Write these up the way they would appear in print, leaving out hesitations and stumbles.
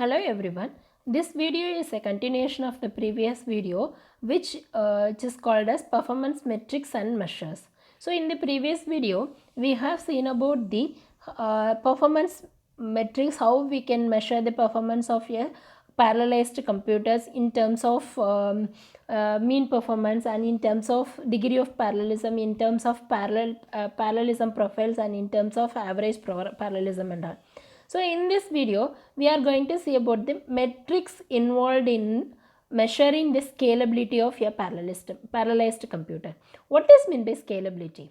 Hello everyone. This video is a continuation of the previous video which is called as performance metrics and measures. So in the previous video we have seen about the performance metrics, how we can measure the performance of a parallelized computers in terms of mean performance and in terms of degree of parallelism, in terms of parallelism profiles and in terms of average parallelism and all. So in this video, we are going to see about the metrics involved in measuring the scalability of a parallelized computer. What is meant by scalability?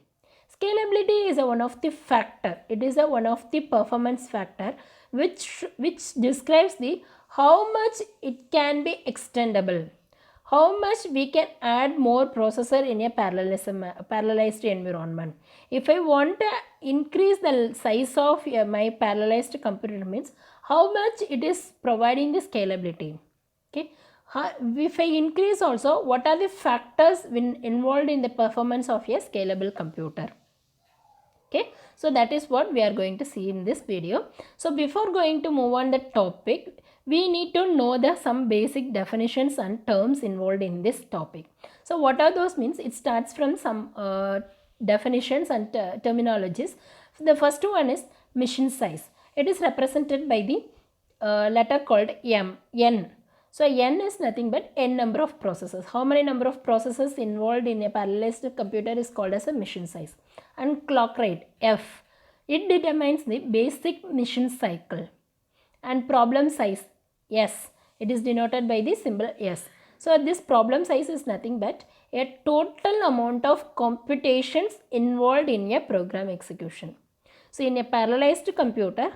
Scalability is one of the factor. It is one of the performance factor which describes the how much it can be extendable, how much we can add more processor in a parallelized environment. If I want to increase the size of my parallelized computer, means how much it is providing the scalability. Okay. If I increase also, what are the factors involved in the performance of a scalable computer? Okay, so that is what we are going to see in this video. So before going to move on the topic, we need to know the some basic definitions and terms involved in this topic. So what are those means? It starts from some definitions and terminologies. The first one is machine size. It is represented by the letter called N. So n is nothing but n number of processors. How many number of processors involved in a parallelized computer is called as a machine size. And clock rate F. It determines the basic machine cycle. And problem size S. It is denoted by the symbol S. So this problem size is nothing but a total amount of computations involved in a program execution. So in a parallelized computer,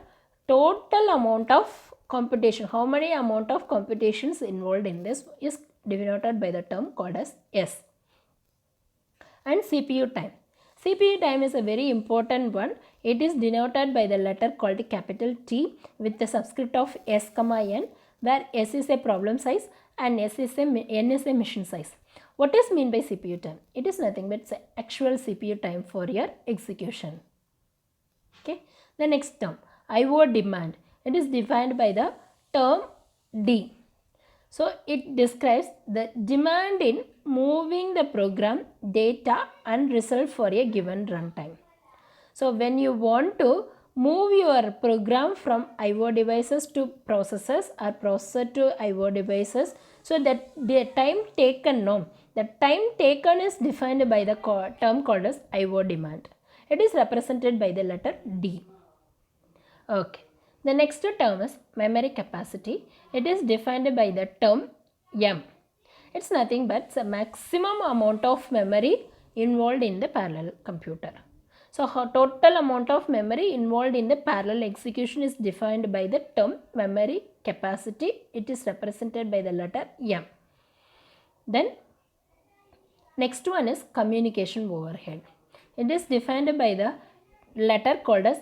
total amount of computation, how many amount of computations involved in this is denoted by the term called as S. And CPU time. CPU time is a very important one. It is denoted by the letter called capital T with the subscript of S, N, where S is a problem size and N is a machine size. What is mean by CPU time? It is nothing but actual CPU time for your execution. Okay. The next term, IO demand. It is defined by the term D. So it describes the demand in moving the program, data and result for a given runtime. So when you want to move your program from IO devices to processors or processor to IO devices, so that the time taken, the time taken is defined by the term called as IO demand. It is represented by the letter D. Okay. The next term is memory capacity. It is defined by the term M. It's nothing but the maximum amount of memory involved in the parallel computer. So total amount of memory involved in the parallel execution is defined by the term memory capacity. It is represented by the letter M. Then next one is communication overhead. It is defined by the letter called as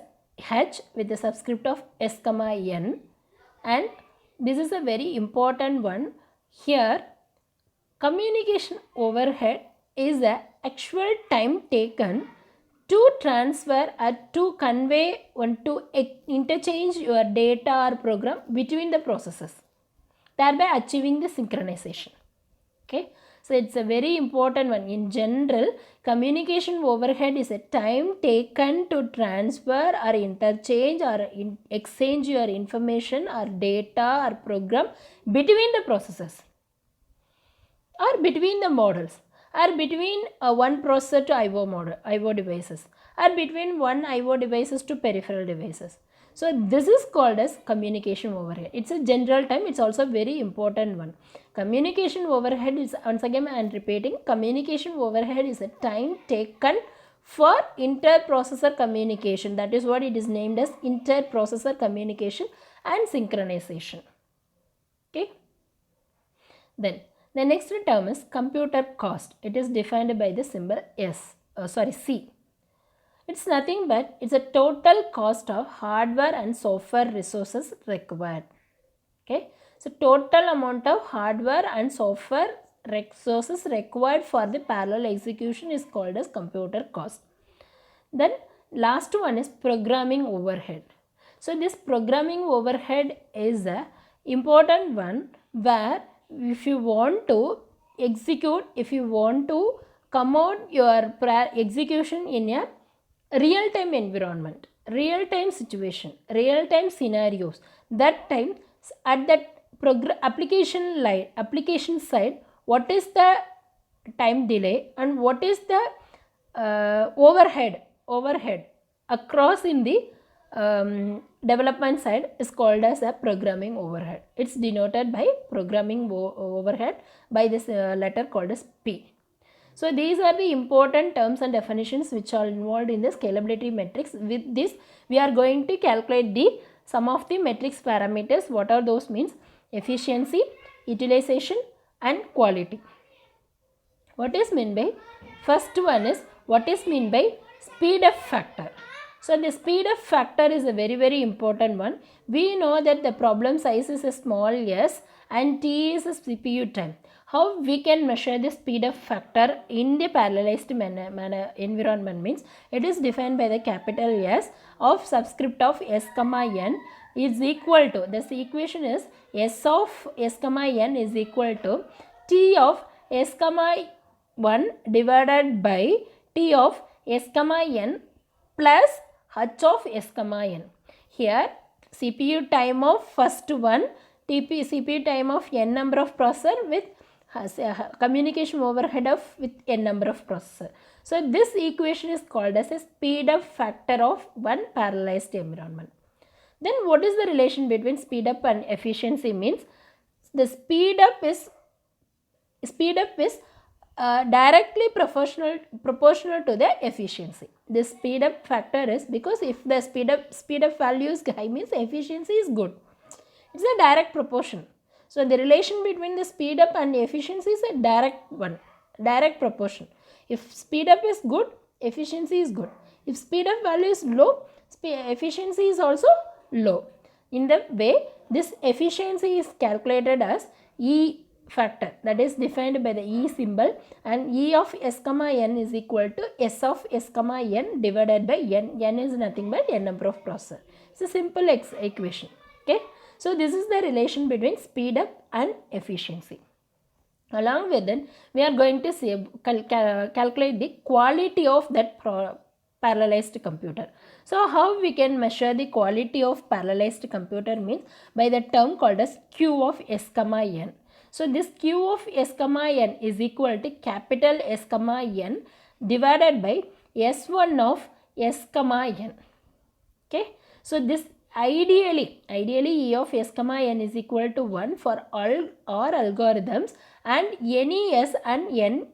H with the subscript of S, N, and this is a very important one. Here communication overhead is the actual time taken to transfer or to convey or to interchange your data or program between the processes, thereby achieving the synchronization. Okay. So it's a very important one. In general, communication overhead is a time taken to transfer or interchange or exchange your information or data or program between the processes or between the models or between one processor to IO devices or between one IO devices to peripheral devices. So this is called as communication overhead. It's a general time. It's also a very important one. Communication overhead is, once again I am repeating, communication overhead is a time taken for inter-processor communication. That is what it is named as inter-processor communication and synchronization. Okay. Then the next term is computer cost. It is defined by the symbol C. It's nothing but it's a total cost of hardware and software resources required. Okay. So total amount of hardware and software resources required for the parallel execution is called as computer cost. Then last one is programming overhead. So this programming overhead is important one, where if you want to execute, if you want to come out your execution in a real time environment, real time situation, real time scenarios, that time at that application side, what is the time delay and what is the overhead across in the development side is called as a programming overhead. It's denoted by programming overhead by this letter called as P. So these are the important terms and definitions which are involved in the scalability metrics. With this, we are going to calculate the some of the metrics parameters. What are those means? Efficiency, utilization and quality. What is meant by? First one is what is meant by speed up factor. So the speed up factor is a very important one. We know that the problem size is a small s and t is a CPU time. How we can measure the speed up factor in the parallelized environment means it is defined by the capital S of subscript of s comma n is equal to, this equation is s of s comma n is equal to t of s comma 1 divided by t of s comma n plus h of s comma n. Here CPU time of first one, CPU time of n number of processor with communication overhead of with n number of processor. So this equation is called as a speed up factor of one parallelized environment. Then what is the relation between speed up and efficiency means? The speed up is directly proportional to the efficiency. This speed up factor is because if the speed up value is high means efficiency is good. It's a direct proportion. So the relation between the speed up and efficiency is a direct proportion. If speed up is good, efficiency is good. If speed up value is low, efficiency is also low. In the way, this efficiency is calculated as E factor, that is defined by the E symbol, and E of s comma n is equal to S of s comma n divided by n. N is nothing but n number of processor. It's a simple equation. Okay. So this is the relation between speed up and efficiency. Along with it, we are going to calculate the quality of that parallelized computer. So how we can measure the quality of parallelized computer means by the term called as Q of s comma n. So this Q of s comma n is equal to capital S comma n divided by S1 of s comma n. Okay. So this ideally E of s comma n is equal to 1 for all algorithms, and any s and n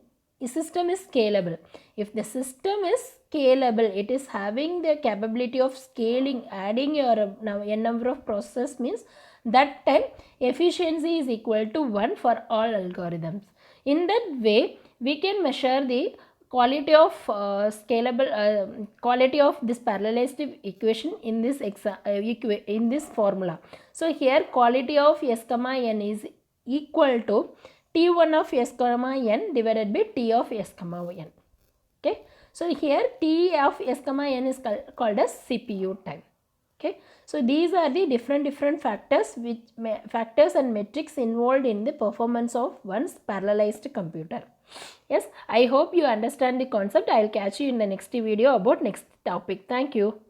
system is scalable. If the system is scalable, it is having the capability of scaling, adding your n number of processes means that time efficiency is equal to 1 for all algorithms. In that way, we can measure the quality of quality of this parallelized equation in this in this formula. So here quality of s comma n is equal to T1 of s comma n divided by T of s comma n. Okay. So here T of s comma n is called as CPU time. Okay. So these are the different factors factors and metrics involved in the performance of one's parallelized computer. Yes, I hope you understand the concept. I will catch you in the next video about next topic. Thank you.